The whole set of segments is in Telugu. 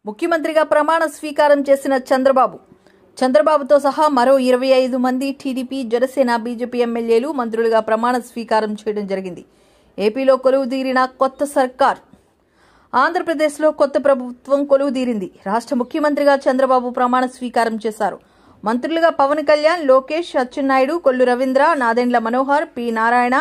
ముఖ్యమంత్రిగా ప్రమాణ స్వీకారం చేసిన చంద్రబాబుతో సహా మరో 25 మంది టీడీపీ, జనసేన, బీజేపీ ఎమ్మెల్యేలు మంత్రులుగా ప్రమాణ స్వీకారం చేయడం జరిగింది. ఏపీలో కొలువుదీరిన కొత్త సర్కార్, ఆంధ్రప్రదేశ్లో కొత్త ప్రభుత్వం కొలువుదీరింది. రాష్ట్ర ముఖ్యమంత్రిగా చంద్రబాబు ప్రమాణ స్వీకారం చేశారు. మంత్రులుగా పవన్ కళ్యాణ్, లోకేష్, అచ్చెన్నాయుడు, కొల్లు రవీంద్ర, నాదెండ్ల మనోహర్, పి నారాయణ,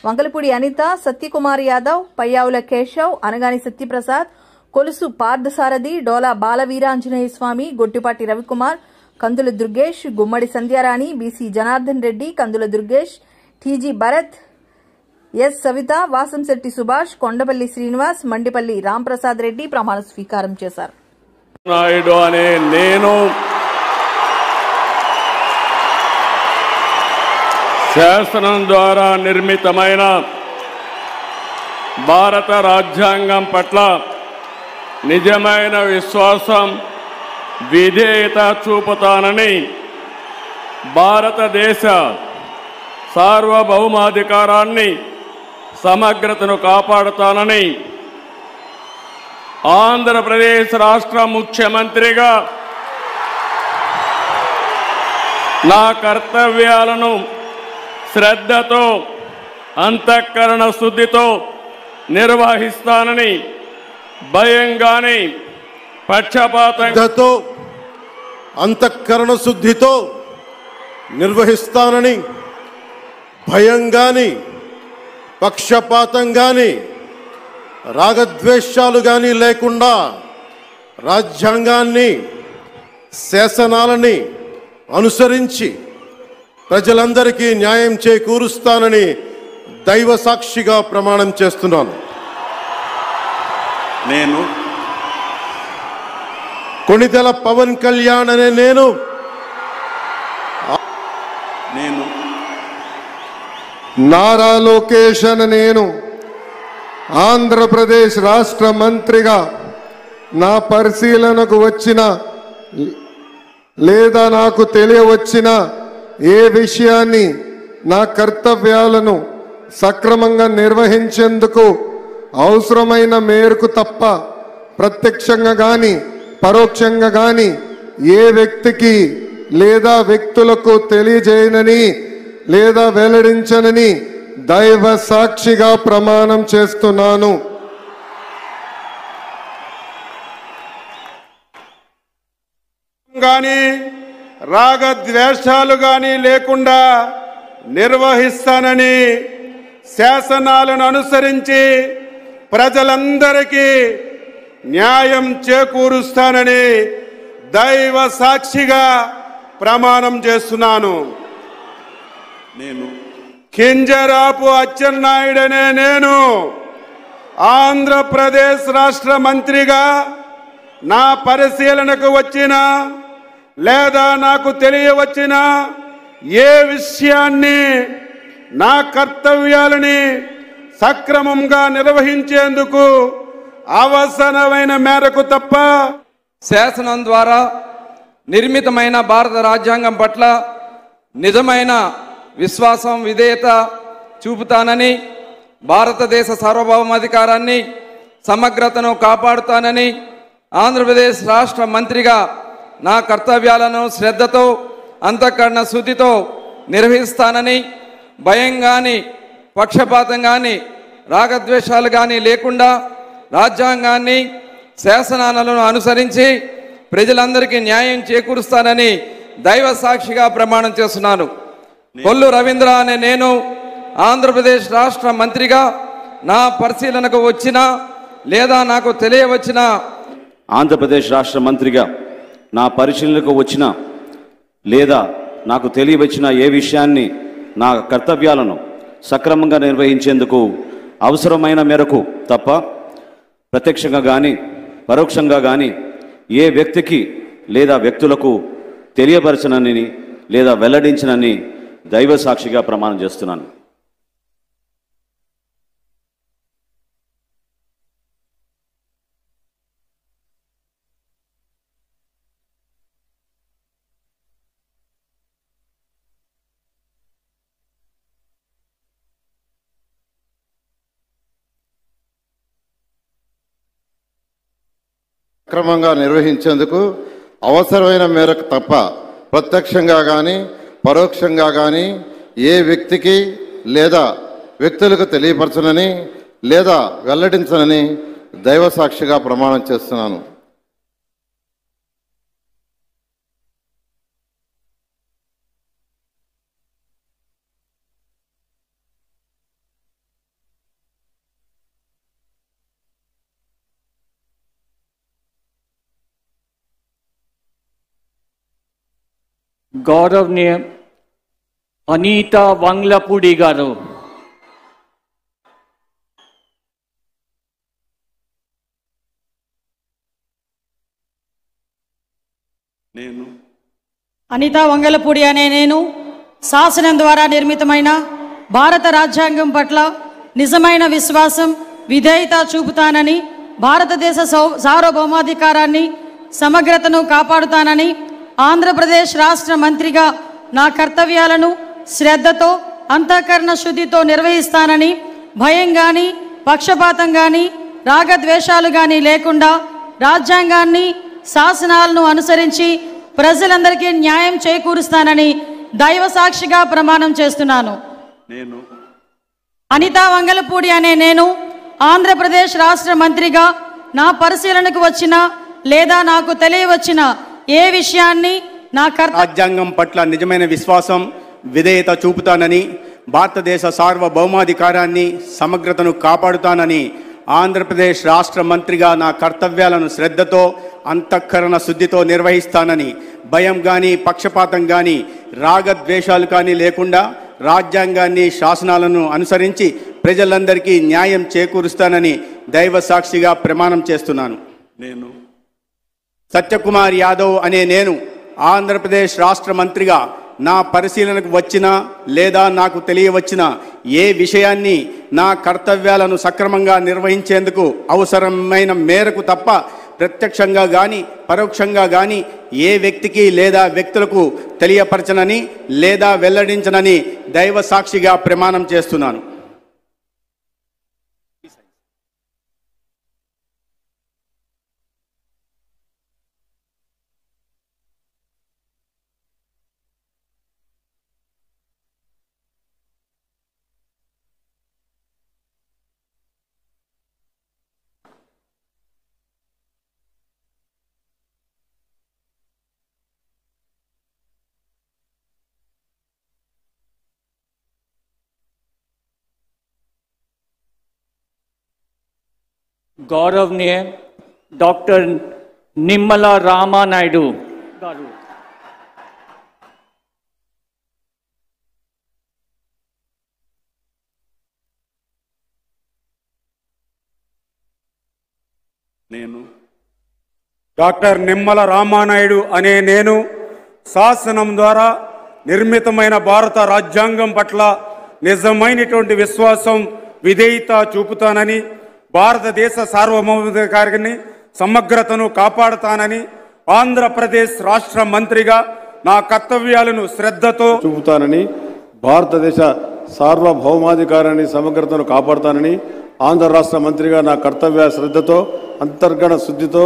వంగలపూడి అనిత, సత్యకుమార్ యాదవ్, పయ్యావుల కేశవ్, అనగాని సత్యప్రసాద్, కొలుసు పార్థసారథి, డోలా బాలవీరాంజనేయ స్వామి, గొట్టిపాటి రవికుమార్, కందుల దుర్గేష్, గుమ్మడి సంధ్యారాణి, బీసీ జనార్దన్ రెడ్డి, కందుల దుర్గేష్, టీజీ భరత్, ఎస్ సవిత, వాసంశెట్టి సుభాష్, కొండపల్లి శ్రీనివాస్, మండిపల్లి రాంప్రసాద్ రెడ్డి ప్రమాణ స్వీకారం చేశారు. నాయుడు అనే నేను శాసనం ద్వారా నిర్మితమైన భారత రాజ్యాంగం పట్ల నిజమైన విశ్వాసం, విధేయత చూపుతానని, భారతదేశ సార్వభౌమాధికారాన్ని, సమగ్రతను కాపాడుతానని, ఆంధ్రప్రదేశ్ రాష్ట్ర ముఖ్యమంత్రిగా నా కర్తవ్యాలను శ్రద్ధతో, అంతఃకరణ శుద్ధితో నిర్వహిస్తానని, భయం గాని పక్షపాతంతో అంతఃకరణ శుద్ధితో నిర్వహిస్తానని, భయం గాని పక్షపాతం గాని రాగద్వేషాలు గాని లేకుండా రాజ్యాంగాన్ని, శాసనాలని అనుసరించి ప్రజలందరికీ న్యాయం చేకూరుస్తానని దైవ సాక్షిగా ప్రమాణం చేస్తున్నాను. నేను కొణిదెల పవన్ కళ్యాణ్ అనే నేను నారా లోకేష్ అనే నేను ఆంధ్రప్రదేశ్ రాష్ట్ర మంత్రిగా నా పరిశీలనకు వచ్చిన లేదా నాకు తెలియవచ్చిన ఏ విషయాన్ని నా కర్తవ్యాలను సక్రమంగా నిర్వహించేందుకు అవసరమైన మేరకు తప్ప ప్రత్యక్షంగా కానీ పరోక్షంగా కానీ ఏ వ్యక్తికి లేదా వ్యక్తులకు తెలియజేయనని లేదా వెల్లడించనని దైవ సాక్షిగా ప్రమాణం చేస్తున్నాను. గాని రాగద్వేషాలు గాని లేకుండా నిర్వహిస్తానని, శాసనాలను అనుసరించి ప్రజలందరికీ న్యాయం చేకూరుస్తానని దైవ సాక్షిగా ప్రమాణం చేస్తున్నాను. నేను కింజరాపు అచ్చెన్నాయుడనే నేను ఆంధ్రప్రదేశ్ రాష్ట్ర మంత్రిగా నా పరిశీలనకు వచ్చిన లేదా నాకు తెలియవచ్చిన ఏ విషయాన్ని, నా కర్తవ్యాలని సక్రమంగా నిర్వహించేందుకు అవసరమైన మేరకు తప్ప శాసనం ద్వారా నిర్మితమైన భారత రాజ్యాంగం పట్ల నిజమైన విశ్వాసం, విధేయత చూపుతానని, భారతదేశ సార్వభౌమాధికారాన్ని, సమగ్రతను కాపాడుతానని, ఆంధ్రప్రదేశ్ రాష్ట్ర మంత్రిగా నా కర్తవ్యాలను శ్రద్ధతో, అంతఃకరణ శుద్ధితో నిర్వహిస్తానని, భయం కానీ పక్షపాతం కానీ రాగద్వేషాలు కానీ లేకుండా రాజ్యాంగాన్ని, శాసనాలను అనుసరించి ప్రజలందరికీ న్యాయం చేకూరుస్తానని దైవ సాక్షిగా ప్రమాణం చేస్తున్నాను. కొల్లు రవీంద్ర అనే నేను ఆంధ్రప్రదేశ్ రాష్ట్ర మంత్రిగా నా పరిశీలనకు వచ్చిన లేదా నాకు తెలియవచ్చిన ఆంధ్రప్రదేశ్ రాష్ట్ర మంత్రిగా నా పరిశీలనకు వచ్చిన లేదా నాకు తెలియవచ్చిన ఏ విషయాన్ని, నా కర్తవ్యాలను సక్రమంగా నిర్వహించేందుకు అవసరమైన మేరకు తప్ప ప్రత్యక్షంగా కానీ పరోక్షంగా కానీ ఏ వ్యక్తికి లేదా వ్యక్తులకు తెలియపరచనని లేదా వెల్లడించనని దైవ సాక్షిగా ప్రమాణం చేస్తున్నాను. సక్రమంగా నిర్వహించేందుకు అవసరమైన మేరకు తప్ప ప్రత్యక్షంగా కానీ పరోక్షంగా కానీ ఏ వ్యక్తికి లేదా వ్యక్తులకు తెలియపరచనని లేదా వెల్లడించనని దైవ సాక్షిగా ప్రమాణం చేస్తున్నాను. గౌరవనీయ అనితా వంగ్లపూడి గారు. అనితా వంగలపూడి అనే నేను శాసనం ద్వారా నిర్మితమైన భారత రాజ్యాంగం పట్ల నిజమైన విశ్వాసం విధేయత చూపుతానని, భారతదేశ సార్వభౌమాధికారాన్ని సమగ్రతను కాపాడుతానని, ఆంధ్రప్రదేశ్ రాష్ట్ర మంత్రిగా నా కర్తవ్యాలను శ్రద్ధతో అంతఃకరణ శుద్ధితో నిర్వహిస్తానని, భయం కానీ పక్షపాతం కానీ రాగద్వేషాలు కానీ లేకుండా రాజ్యాంగాన్ని శాసనాలను అనుసరించి ప్రజలందరికీ న్యాయం చేకూరుస్తానని దైవ సాక్షిగా ప్రమాణం చేస్తున్నాను. అనితా వంగలపూడి అనే నేను ఆంధ్రప్రదేశ్ రాష్ట్ర మంత్రిగా నా పరిశీలనకు వచ్చిన లేదా నాకు తెలియవచ్చిన ఏ విషయాన్ని నా రాజ్యాంగం పట్ల నిజమైన విశ్వాసం విధేయత చూపుతానని, భారతదేశ సార్వభౌమాధికారాన్ని సమగ్రతను కాపాడుతానని, ఆంధ్రప్రదేశ్ రాష్ట్ర మంత్రిగా నా కర్తవ్యాలను శ్రద్ధతో అంతఃకరణ శుద్ధితో నిర్వహిస్తానని, భయం కానీ పక్షపాతం కానీ రాగద్వేషాలు కానీ లేకుండా రాజ్యాంగాన్ని శాసనాలను అనుసరించి ప్రజలందరికీ న్యాయం చేకూరుస్తానని దైవ సాక్షిగా ప్రమాణం చేస్తున్నాను. సత్యకుమార్ యాదవ్ అనే నేను ఆంధ్రప్రదేశ్ రాష్ట్ర మంత్రిగా నా పరిశీలనకు వచ్చిన లేదా నాకు తెలియవచ్చిన ఏ విషయాన్ని నా కర్తవ్యాలను సక్రమంగా నిర్వహించేందుకు అవసరమైన మేరకు తప్ప ప్రత్యక్షంగా కానీ పరోక్షంగా కానీ ఏ వ్యక్తికి లేదా వ్యక్తులకు తెలియపరచనని లేదా వెల్లడించనని దైవ సాక్షిగా ప్రమాణం చేస్తున్నాను. గౌరవనీయ డాక్టర్ నిమ్మల రామానాయుడు గారు. డాక్టర్ నిమ్మల రామానాయుడు అనే నేను శాసనం ద్వారా నిర్మితమైన భారత రాజ్యాంగం పట్ల నిజమైనటువంటి విశ్వాసం విధేయత చూపుతానని, భారతదేశ సార్వభౌమాధికారాన్ని సమగ్రతను కాపాడుతానని, ఆంధ్రప్రదేశ్ రాష్ట్ర మంత్రిగా నా కర్తవ్యాలను శ్రద్ధతో చూపుతానని, భారతదేశ సార్వభౌమాధికారాన్ని సమగ్రతను కాపాడుతానని, ఆంధ్ర రాష్ట్ర మంత్రిగా నా కర్తవ్య శ్రద్ధతో అంతర్గత శుద్ధితో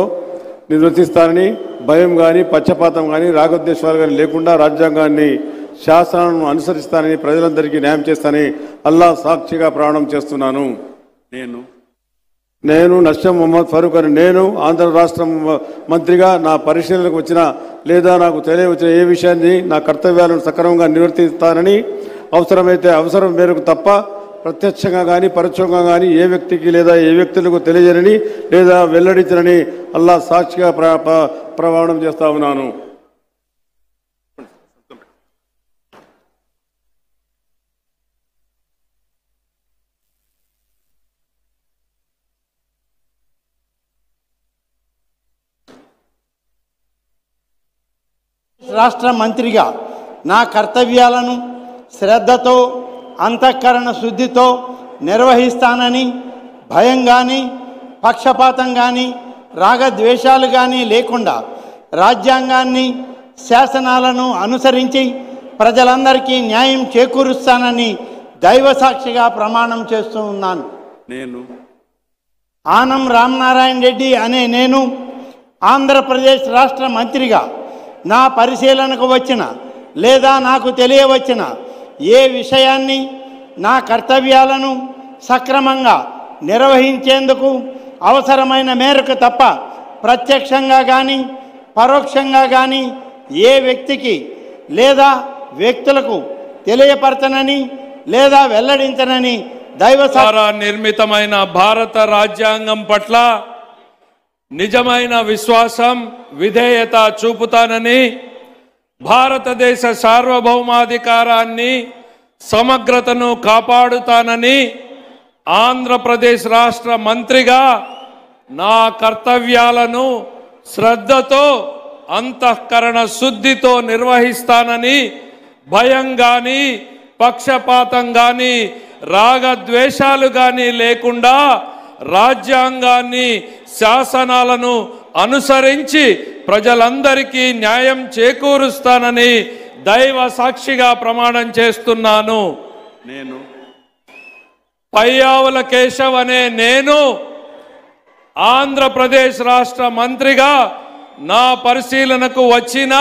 నిర్వర్తిస్తానని, భయం కానీ పక్షపాతం కానీ రాగద్వేషాలు కానీ లేకుండా రాజ్యాంగాన్ని శాసనాలను అనుసరిస్తానని, ప్రజలందరికీ న్యాయం చేస్తానని అల్లా సాక్షిగా ప్రమాణం చేస్తున్నాను. నేను నష్టం మొహమ్మద్ ఫరూక్ అని నేను ఆంధ్ర రాష్ట్ర మంత్రిగా నా పరిశీలనకు వచ్చిన లేదా నాకు తెలియవచ్చిన ఏ విషయాన్ని నా కర్తవ్యాలను సక్రమంగా నిర్వర్తిస్తానని, అవసరమైతే అవసరం మేరకు తప్ప ప్రత్యక్షంగా కానీ పరోక్షంగా కానీ ఏ వ్యక్తికి లేదా ఏ వ్యక్తులకు తెలియజేయని లేదా వెల్లడించనని అల్లా సాక్షిగా ప్రమాణం చేస్తా ఉన్నాను. రాష్ట్ర మంత్రిగా నా కర్తవ్యాలను శ్రద్ధతో అంతఃకరణ శుద్ధితో నిర్వహిస్తానని, భయం కానీ పక్షపాతం కానీ రాగద్వేషాలు కానీ లేకుండా రాజ్యాంగాన్ని శాసనాలను అనుసరించి ప్రజలందరికీ న్యాయం చేకూరుస్తానని దైవ సాక్షిగా ప్రమాణం చేస్తూ ఉన్నాను. ఆనం రామనారాయణ రెడ్డి అనే నేను ఆంధ్రప్రదేశ్ రాష్ట్ర మంత్రిగా నా పరిశీలనకు వచ్చిన లేదా నాకు తెలియవచ్చిన ఏ విషయాన్ని నా కర్తవ్యాలను సక్రమంగా నిర్వహించేందుకు అవసరమైన మేరకు తప్ప ప్రత్యక్షంగా కానీ పరోక్షంగా కానీ ఏ వ్యక్తికి లేదా వ్యక్తులకు తెలియపరచనని లేదా వెల్లడించనని ద్వారా నిర్మితమైన భారత రాజ్యాంగం పట్ల నిజమైన విశ్వాసం విధేయత చూపుతానని భారతదేశ సార్వభౌమాధికారాన్ని సమగ్రతను కాపాడుతానని ఆంధ్రప్రదేశ్ రాష్ట్ర మంత్రిగా నా కర్తవ్యాలను శ్రద్ధతో అంతఃకరణ శుద్ధితో నిర్వహిస్తానని భయం గాని పక్షపాతం గాని రాగద్వేషాలు గాని లేకుండా రాజ్యాంగాన్ని శాసనాలను అనుసరించి ప్రజలందరికే న్యాయం చేకూరుస్తానని దైవ సాక్షిగా ప్రమాణం చేస్తున్నాను. నేను పయ్యావుల కేశవ్ అనే నేను ఆంధ్రప్రదేశ్ రాష్ట్ర మంత్రిగా నా పరిశీలనకు వచ్చిన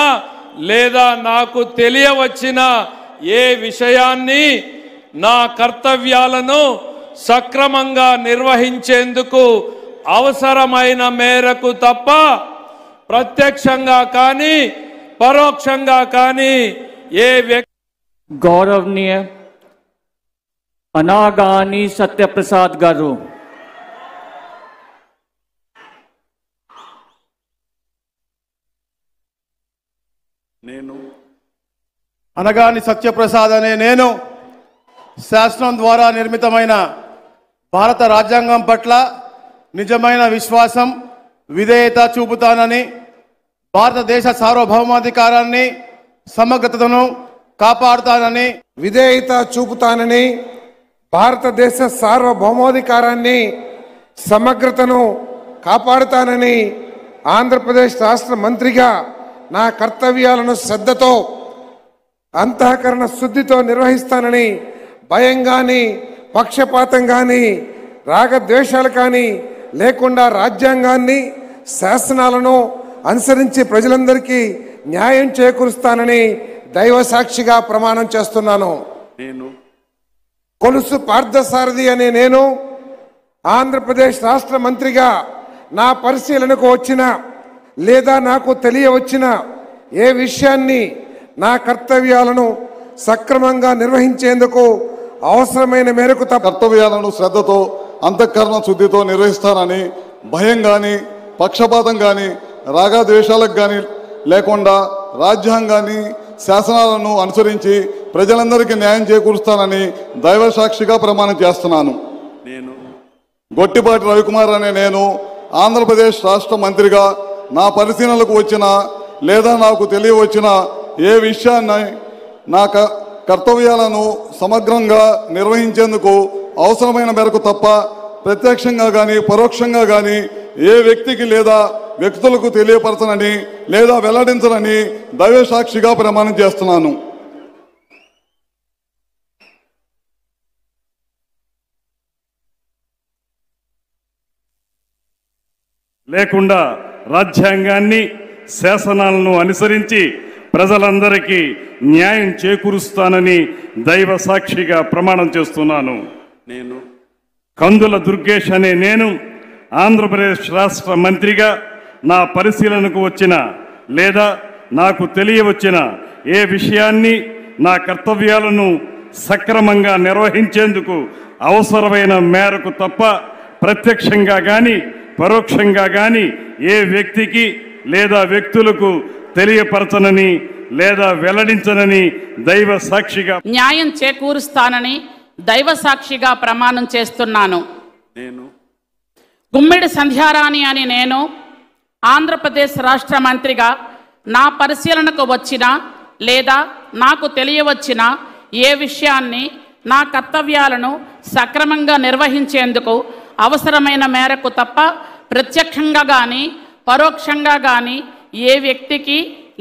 లేదా నాకు తెలియవచ్చిన ఏ విషయాన్ని నా కర్తవ్యాలను సక్రమంగా నిర్వహించేందుకు అవసరమైన మేరకు తప్ప ప్రత్యక్షంగా కానీ పరోక్షంగా కానీ ఏ గౌరవనీయ అనాగాని సత్యప్రసాద్ గారు అనగాని సత్యప్రసాద్ అనే నేను శాసనం ద్వారా నిర్మితమైన భారత రాజ్యాంగం పట్ల నిజమైన విశ్వాసం విధేయత చూపుతానని భారతదేశ సార్వభౌమాధికారాన్ని సమగ్రతను కాపాడుతానని విధేయత చూపుతానని భారతదేశ సార్వభౌమాధికారాన్ని సమగ్రతను కాపాడుతానని ఆంధ్రప్రదేశ్ రాష్ట్ర మంత్రిగా నా కర్తవ్యాలను శ్రద్ధతో అంతఃకరణ శుద్ధితో నిర్వహిస్తానని భయం కానీ పక్షపాతం కానీ రాగద్వేషాలు కానీ లేకుండా రాజ్యాంగాన్ని శాసనాలను అనుసరించి ప్రజలందరికీ న్యాయం చేకూరుస్తానని దైవ సాక్షిగా ప్రమాణం చేస్తున్నాను. కొలుసు పార్థసారథి అనే నేను ఆంధ్రప్రదేశ్ రాష్ట్ర మంత్రిగా నా పరిశీలనకు వచ్చిన లేదా నాకు తెలియవచ్చిన ఏ విషయాన్ని నా కర్తవ్యాలను సక్రమంగా నిర్వహించేందుకు అవసరమైన మేరకు కర్తవ్యాలను శ్రద్ధతో అంతఃకరణ శుద్ధితో నిర్వహిస్తానని భయం కానీ పక్షపాతం కానీ రాగద్వేషాలకు కానీ లేకుండా రాజ్యాంగాన్ని శాసనాలను అనుసరించి ప్రజలందరికీ న్యాయం చేకూరుస్తానని దైవ సాక్షిగా ప్రమాణం చేస్తున్నాను. గొట్టిపాటి రవికుమార్ అనే నేను ఆంధ్రప్రదేశ్ రాష్ట్ర మంత్రిగా నా పరిశీలనలకు వచ్చిన లేదా నాకు తెలియవచ్చిన ఏ విషయాన్ని నా కర్తవ్యాలను సమగ్రంగా నిర్వహించేందుకు అవసరమైన మేరకు తప్ప ప్రత్యక్షంగా కానీ పరోక్షంగా కానీ ఏ వ్యక్తికి లేదా వ్యక్తులకు తెలియపరచనని లేదా వెల్లడించనని దైవ సాక్షిగా ప్రమాణం చేస్తున్నాను. లేకుండా రాజ్యాంగాన్ని శాసనాలను అనుసరించి ప్రజలందరికీ న్యాయం చేకూరుస్తానని దైవ సాక్షిగా ప్రమాణం చేస్తున్నాను. కందుల దుర్గేష్ అనే నేను ఆంధ్రప్రదేశ్ రాష్ట్ర మంత్రిగా నా పరిశీలనకు వచ్చిన లేదా నాకు తెలియవచ్చిన ఏ విషయాన్ని నా కర్తవ్యాలను సక్రమంగా నిర్వహించేందుకు అవసరమైన మేరకు తప్ప ప్రత్యక్షంగా కానీ పరోక్షంగా కానీ ఏ వ్యక్తికి లేదా వ్యక్తులకు తెలియపరచనని లేదా వెల్లడించనని దైవ సాక్షిగా న్యాయం చేకూరుస్తానని దైవ సాక్షిగా ప్రమాణం చేస్తున్నాను. గుమ్మిడి సంధ్యారాణి అని నేను ఆంధ్రప్రదేశ్ రాష్ట్ర మంత్రిగా నా పరిశీలనకు వచ్చిన లేదా నాకు తెలియవచ్చిన ఏ విషయాన్ని నా కర్తవ్యాలను సక్రమంగా నిర్వహించేందుకు అవసరమైన మేరకు తప్ప ప్రత్యక్షంగా కానీ పరోక్షంగా కానీ ఏ వ్యక్తికి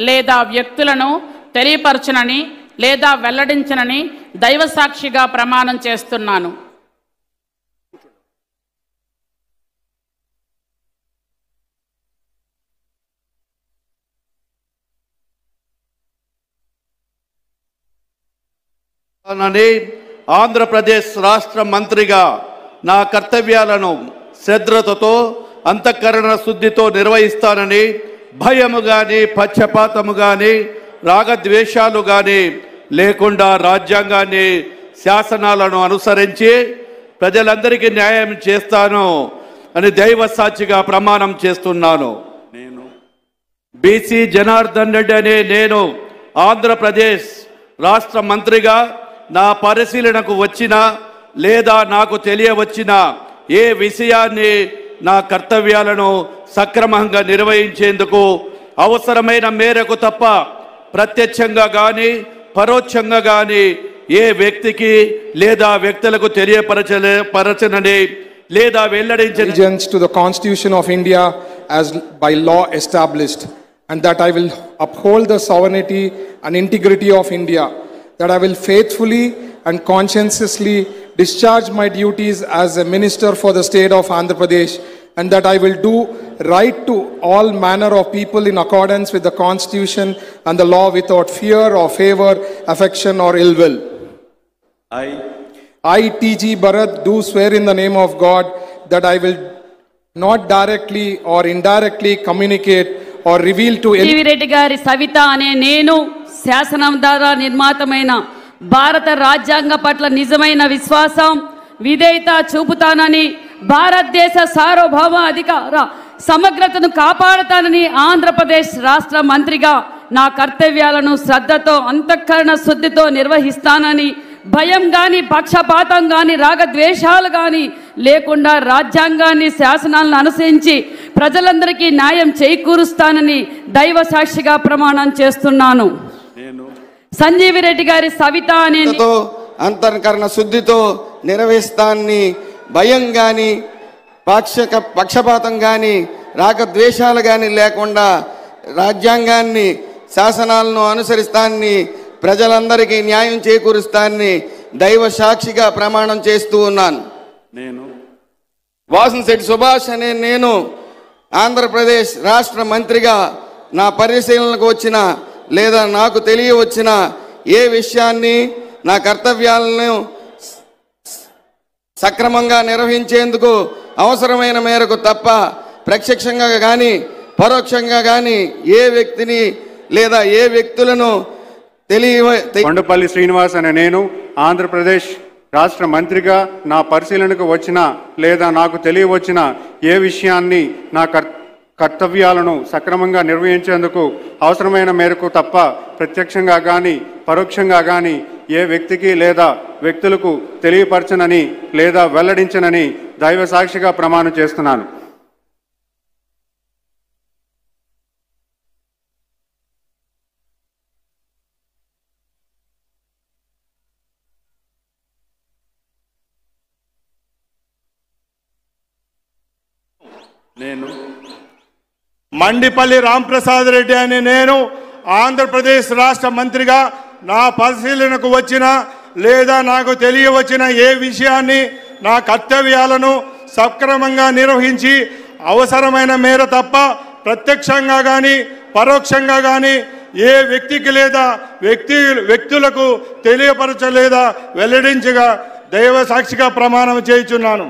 లేదా వ్యక్తులను తెలియపరచనని లేదా వెల్లడించనని దైవ సాక్షిగా ప్రమాణం చేస్తున్నాను. ఆంధ్రప్రదేశ్ రాష్ట్ర మంత్రిగా నా కర్తవ్యాలను శ్రద్ధతో అంతఃకరణ శుద్ధితో నిర్వహిస్తానని భయము కానీ పక్షపాతము కానీ రాగద్వేషాలు కానీ లేకుండా రాజ్యాంగాన్ని శాసనాలను అనుసరించి ప్రజలందరికీ న్యాయం చేస్తాను అని దైవ సాక్షిగా ప్రమాణం చేస్తున్నాను. నేను బీసీ జనార్దన్ రెడ్డి అనే నేను ఆంధ్రప్రదేశ్ రాష్ట్ర మంత్రిగా నా పరిశీలనకు వచ్చిన లేదా నాకు తెలియవచ్చిన ఏ విషయాన్ని నా కర్తవ్యాలను సక్రమంగా నిర్వహించేందుకు అవసరమైన మేరకు తప్ప ప్రత్యక్షంగా కానీ పరోక్షంగా కానీ ఏ వ్యక్తికి లేదా వ్యక్తులకు తెలియపరచనని లేదా వెల్లడించని allegiance to the Constitution of India as by law established, and that I will uphold the sovereignty and integrity of India, that I will faithfully and conscientiously discharge my duties as a minister for the state of Andhra Pradesh, and that I will do right to all manner of people in accordance with the Constitution and the law without fear or favor, affection or ill will. I, T.G. Bharat, do swear in the name of God that I will not directly or indirectly communicate or reveal to any... Reddy గారి సవిత అనే నేను శాసనం ద్వారా నిర్మాతమైన భారత రాజ్యాంగ పట్ల నిజమైన విశ్వాసం విధేయత చూపుతానని భారతదేశ సార్వభౌమ అధికార సమగ్రతను కాపాడుతానని ఆంధ్రప్రదేశ్ రాష్ట్ర మంత్రిగా నా కర్తవ్యాలను శ్రద్ధతో అంతఃకరణ శుద్ధితో నిర్వహిస్తానని భయం కానీ పక్షపాతం కానీ రాగద్వేషాలు కానీ లేకుండా రాజ్యాంగాన్ని శాసనాలను అనుసరించి ప్రజలందరికీ న్యాయం చేకూరుస్తానని దైవ సాక్షిగా ప్రమాణం చేస్తున్నాను. సంజీవి రెడ్డి గారి సవిత అనే అంతఃకరణ శుద్ధితో నిర్వహిస్తానని భయం కానీ పక్షపాతం కానీ రాగద్వేషాలు కానీ లేకుండా రాజ్యాంగాన్ని శాసనాలను అనుసరిస్తానని ప్రజలందరికీ న్యాయం చేకూరుస్తానని దైవ సాక్షిగా ప్రమాణం చేస్తూ ఉన్నాను. నేను వాసంశెట్టి సుభాష్ అనే నేను ఆంధ్రప్రదేశ్ రాష్ట్ర మంత్రిగా నా పరిశీలనకు వచ్చిన లేదా నాకు తెలియవచ్చిన ఏ విషయాన్ని నా కర్తవ్యాలను సక్రమంగా నిర్వహించేందుకు అవసరమైన మేరకు తప్ప ప్రత్యక్షంగా కానీ పరోక్షంగా కానీ ఏ వ్యక్తిని లేదా ఏ వ్యక్తులను కొండపల్లి శ్రీనివాస్ అనే నేను ఆంధ్రప్రదేశ్ రాష్ట్ర మంత్రిగా నా పరిశీలనకు వచ్చిన లేదా నాకు తెలియవచ్చిన ఏ విషయాన్ని నా కర్తవ్యాలను సక్రమంగా నిర్వహించేందుకు అవసరమైన మేరకు తప్ప ప్రత్యక్షంగా కానీ పరోక్షంగా కానీ ఏ వ్యక్తికి లేదా వ్యక్తులకు తెలియపరచనని లేదా వెల్లడించనని దైవ సాక్షిగా ప్రమాణం చేస్తున్నాను. నేను మండిపల్లి రాంప్రసాద్ రెడ్డి అనే నేను ఆంధ్రప్రదేశ్ రాష్ట్ర మంత్రిగా నా పరిశీలనకు వచ్చిన లేదా నాకు తెలియవచ్చిన ఏ విషయాన్ని నా కర్తవ్యాలను సక్రమంగా నిర్వహించి అవసరమైన మేర తప్ప ప్రత్యక్షంగా కానీ పరోక్షంగా కానీ ఏ వ్యక్తికి లేదా వ్యక్తులకు తెలియపరచలేదా వెల్లడించగా దైవ సాక్షిగా ప్రమాణం చేయుచున్నాను.